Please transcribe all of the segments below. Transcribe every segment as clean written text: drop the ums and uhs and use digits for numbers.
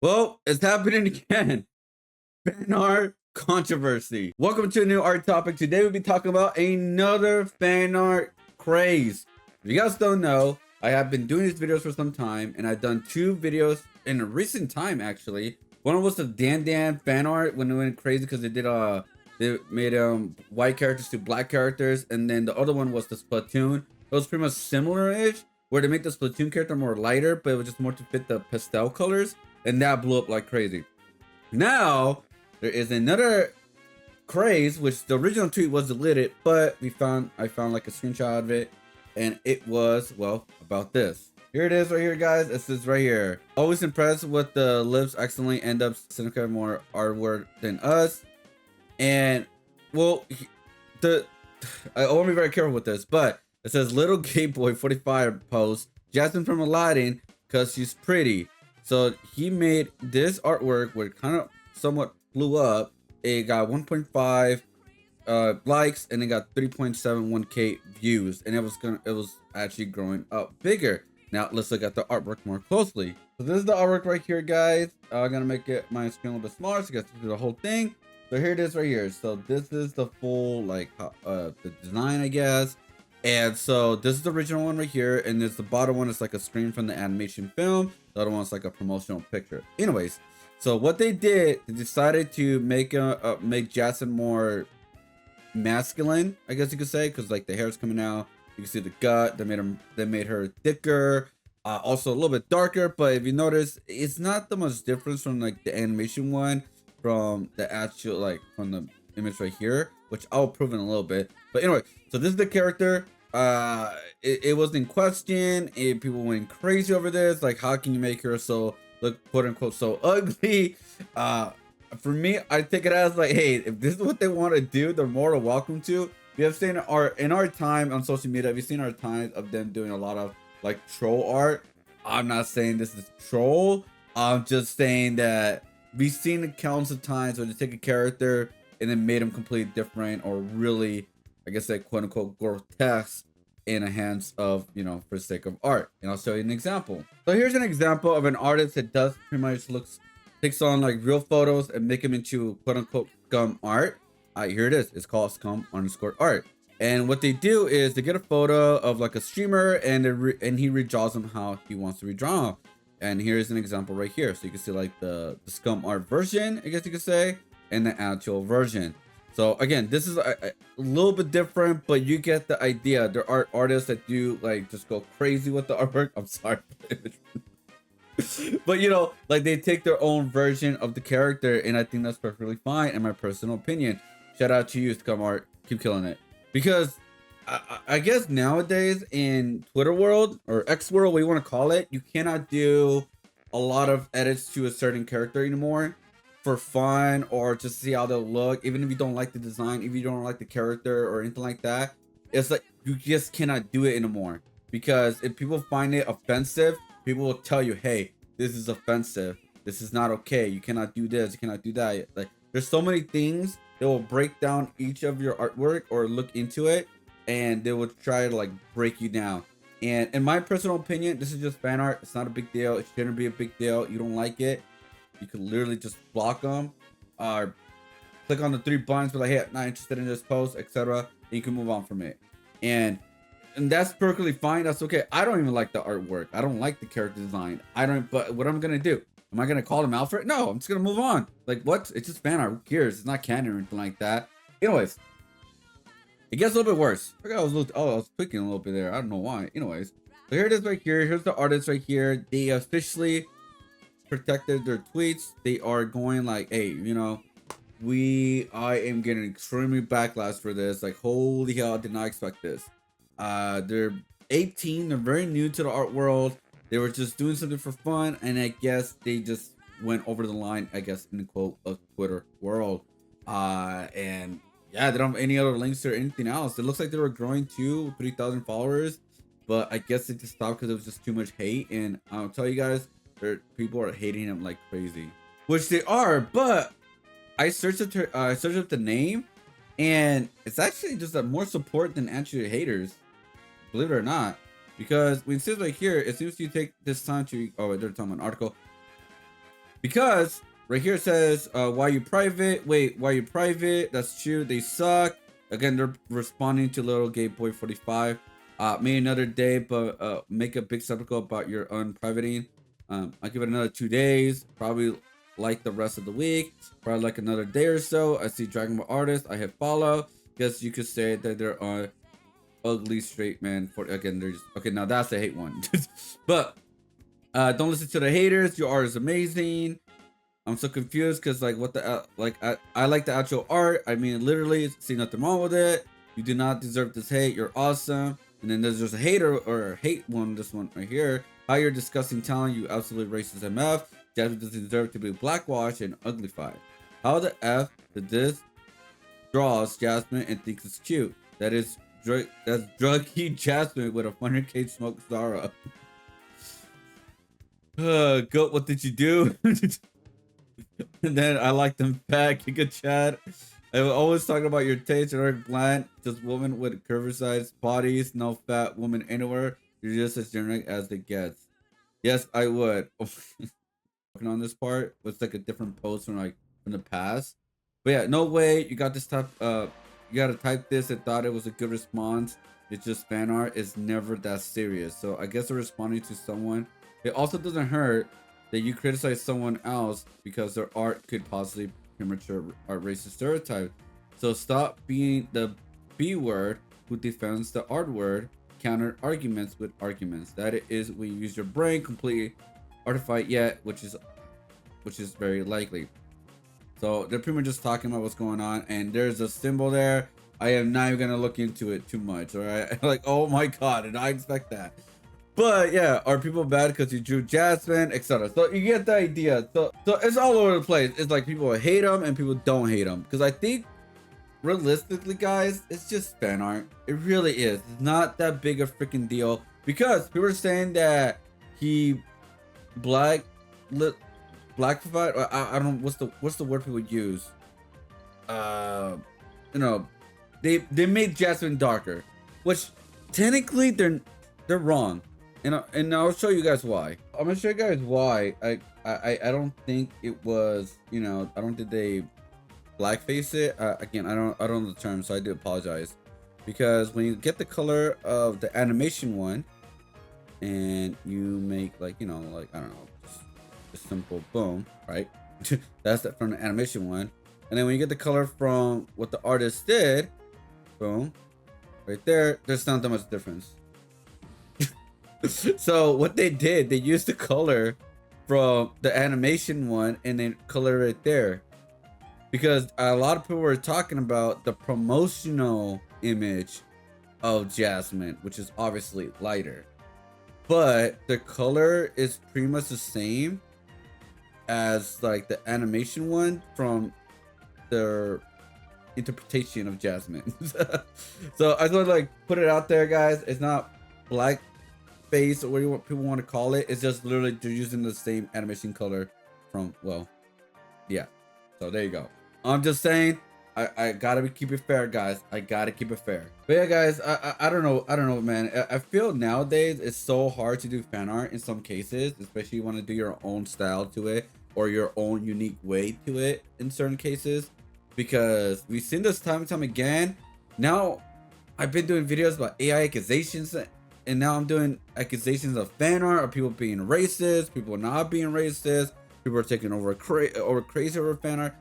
Well, it's happening again. Fan art controversy. Welcome to a new art topic. Today we'll be talking about another fan art craze. If you guys don't know, I have been doing these videos for some time, and I've done two videos in a recent time actually. One was the Dan fan art when it went crazy because they made white characters to black characters, and then the other one was the Splatoon. It was pretty much similar-ish, where they make the Splatoon character more lighter, but it was just more to fit the pastel colors, and that blew up like crazy. Now there is another craze, which the original tweet was deleted, but I found like a screenshot of it, and it was, well, about this. Here it is right here, guys. This is right here. Always impressed with the lips accidentally end up significantly more artwork than us. And well, I want to be very careful with this, but it says little gay boy 45 post Jasmine from Aladdin because she's pretty. So he made this artwork where it kind of somewhat blew up. It got 1.5 likes, and it got 3.71k views, and it was actually growing up bigger. Now let's look at the artwork more closely. So this is the artwork right here, guys. I'm gonna make it my screen a little bit smaller so you guys can do the whole thing. So here it is right here. So this is the full the design, I guess. And so this is the original one right here, and there's the bottom one is like a screen from the animation film. The other one's like a promotional picture. Anyways, so what they did, they decided to make Jackson more masculine, I guess you could say, because like the hair's coming out. You can see the gut. They made her thicker, also a little bit darker. But if you notice, it's not the much difference from like the animation one from the actual from the image right here, which I'll prove in a little bit. But anyway, so this is the character. It was in question, and people went crazy over this. Like, how can you make her so look quote unquote so ugly? For me, I take it as like, hey, if this is what they want to do, they're more than welcome to. We have seen in our time on social media, we've seen our times of them doing a lot of like troll art. I'm not saying this is troll. I'm just saying that we've seen accounts of times where they take a character and then made them completely different, or really, I guess, like quote unquote grotesque in the hands of, for the sake of art. And I'll show you an example. So here's an example of an artist that does pretty much takes on like real photos and make them into quote unquote scum art. Here it is. It's called scum_art. And what they do is they get a photo of like a streamer, and he redraws them how he wants to redraw them. And here's an example right here. So you can see like the scum art version, I guess you could say, and the actual version. So again, this is a little bit different, but you get the idea. There are artists that do like just go crazy with the artwork. I'm sorry. But like they take their own version of the character, and I think that's perfectly fine in my personal opinion. Shout out to you, scum art. Keep killing it. Because I guess nowadays in Twitter world, or X world, what you want to call it, you cannot do a lot of edits to a certain character anymore for fun, or just see how they'll look. Even if you don't like the design, if you don't like the character or anything like that, it's like you just cannot do it anymore. Because if people find it offensive, people will tell you, hey, this is offensive. This is not okay. You cannot do this. You cannot do that. Like, there's so many things that will break down each of your artwork or look into it, and they will try to like break you down. And in my personal opinion, this is just fan art. It's not a big deal. It shouldn't be a big deal. You don't like it, you can literally just block them, or click on the three buttons, be like, hey, I'm not interested in this post, etc. And you can move on from it. And that's perfectly fine. That's okay. I don't even like the artwork. I don't like the character design. But what I'm gonna do? Am I gonna call them out for it? No, I'm just gonna move on. Like, what? It's just fan art. Who cares? It's not canon or anything like that. Anyways, it gets a little bit worse. I was tweaking a little bit there. I don't know why. Anyways, so here it is right here. Here's the artist right here. They officially protected their tweets. They are going like, hey, I am getting extremely backlash for this. Like, holy hell, I did not expect this. They're 18. They're very new to the art world. They were just doing something for fun, and I guess they just went over the line, I guess, in the quote of Twitter world. And yeah, they don't have any other links or anything else. It looks like they were growing to 3,000 followers, but I guess they just stopped because it was just too much hate. And I'll tell you guys, people are hating him like crazy, which they are. But I searched up the name, and it's actually just more support than actually haters, believe it or not. Because when it says right here, as soon as you take this time to, they're talking about an article. Because right here it says, why you private? Wait, why you private? That's true. They suck. Again, they're responding to little gay boy 45. Maybe another day, but make a big subject about your unprivating. I'll give it another 2 days. Probably like the rest of the week. Probably like another day or so. I see Dragon Ball artist. I hit follow. Guess you could say that they're ugly straight man. For again, they're just okay. Now that's the hate one. But don't listen to the haters. Your art is amazing. I'm so confused because like what the like I like the actual art. I mean, literally, see nothing wrong with it. You do not deserve this hate. You're awesome. And then there's just a hater or a hate one. This one right here. How you're discussing talent. You absolutely racist MF. Jasmine doesn't deserve to be blackwashed and uglified. How the F did this draws Jasmine and thinks it's cute? That's druggy Jasmine with a 100k smoke Zara. Goat, what did you do? And then I like them back. You could chat. I was always talking about your taste and Eric Bland, just women with curvy sized bodies, no fat woman anywhere. You're just as generic as it gets. Yes, I would. Working on this part was like a different post from the past. But yeah, no way. You got this type. You gotta type this and thought it was a good response. It's just fan art. It's never that serious. So I guess they're responding to someone. It also doesn't hurt that you criticize someone else because their art could possibly premature art racist stereotype. So stop being the B word who defends the art word. Counter arguments with arguments. That is when you use your brain completely artified yet, which is very likely. So they're pretty much just talking about what's going on, and there's a symbol there. I am not even gonna look into it too much. All right, like oh my god, did I expect that? But yeah, are people bad because you drew Jasmine, etc.? So you get the idea. So it's all over the place. It's like people hate them and people don't hate them. Because I think realistically, guys, it's just fan art. It really is. It's not that big a freaking deal. Because people are saying that he blackfied. I don't know what's the word people use. You know, they made Jasmine darker, which technically they're wrong. And I'll show you guys why. I'm gonna show you guys why. I don't think it was, you know, I don't think they blackface it. Again, I don't know the term, so I do apologize. Because when you get the color of the animation one, and you make like, you know, like I don't know, just a simple boom, right? That's that from the animation one. And then when you get the color from what the artist did, boom, right there, there's not that much difference. So what they did, they used the color from the animation one and then color it there, because a lot of people were talking about the promotional image of Jasmine, which is obviously lighter, but the color is pretty much the same as like the animation one from their interpretation of Jasmine. So I just want to like put it out there, guys. It's not black face or what people want to call it. It's just literally they're using the same animation color from, well, yeah. So there you go. I'm just saying, I gotta keep it fair, guys. I gotta keep it fair. But yeah, guys, I don't know, man. I feel nowadays it's so hard to do fan art in some cases, especially you want to do your own style to it or your own unique way to it in certain cases, because we've seen this time and time again. Now I've been doing videos about AI accusations, and now I'm doing accusations of fan art, or people being racist, people not being racist, people are taking over crazy over fan art.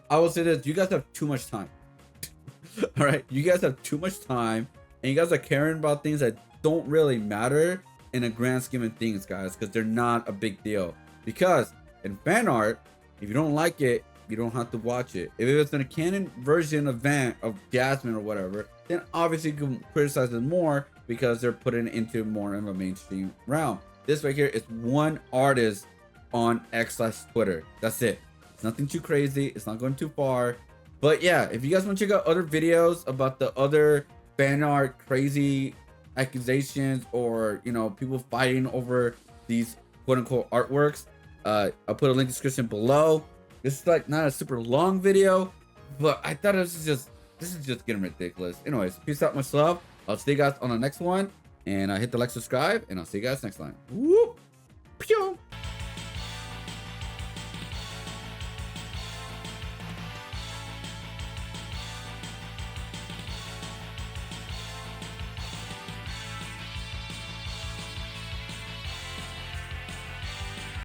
I will say this: you guys have too much time. All right, you guys have too much time, and you guys are caring about things that don't really matter in a grand scheme of things, guys, because they're not a big deal. Because in fan art, if you don't like it, you don't have to watch it. If it was in a canon version of Jasmine or whatever, then obviously you can criticize it more because they're putting it into more of a mainstream realm. This right here is one artist on X/Twitter. That's it. It's nothing too crazy. It's not going too far. But yeah, if you guys want to check out other videos about the other fan art crazy accusations, or you know, people fighting over these quote unquote artworks, I'll put a link in the description below. This is like not a super long video, but I thought this is just getting ridiculous. Anyways, peace out, much love. I'll see you guys on the next one, and hit the like, subscribe, and I'll see you guys next time. Woo!